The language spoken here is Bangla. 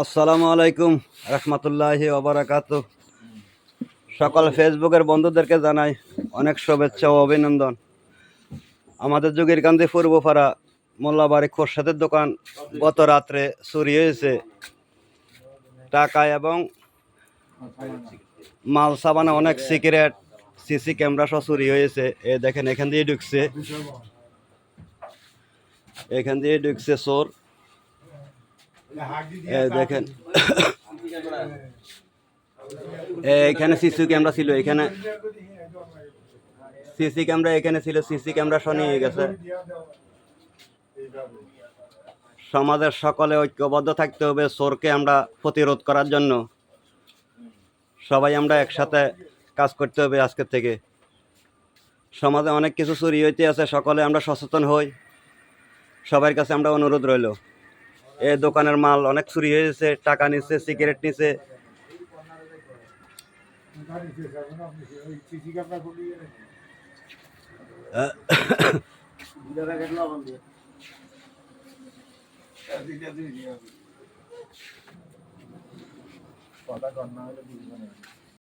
আসসালামু আলাইকুম রহমতুল্লাহি ওয়া বারাকাতুহু। সকল ফেসবুকের বন্ধুদেরকে জানাই অনেক শুভেচ্ছা ও অভিনন্দন। আমাদের যোগীরকান্দি পূর্বপাড়া মোল্লাবাড়ি খোরশেদের দোকান গত রাত্রে চুরি হয়েছে। টাকা এবং মাল সাবানা অনেক সিগারেট সিসি ক্যামেরা সহ চুরি হয়েছে। এ দেখেন এখান দিয়ে ঢুকছে চোর। দেখেন এখানে সিসি ক্যামেরা ছিল, এখানে সিসি ক্যামেরা এখানে ছিল, সিসি ক্যামেরা সহ নিয়ে গেছে। সমাজের সকলে ঐক্যবদ্ধ থাকতে হবে চোরকে আমরা প্রতিরোধ করার জন্য। সবাই আমরা একসাথে কাজ করতে হবে। আজকের থেকে সমাজে অনেক কিছু চুরি হইতে আছে, সকলে আমরা সচেতন হই। সবার কাছে আমরা অনুরোধ রইল, এই দোকানের মাল অনেক চুরি হয়েছে, টাকা নিচ্ছে, সিগারেট নিচ্ছে। কথা কর না হলে বুঝবে না।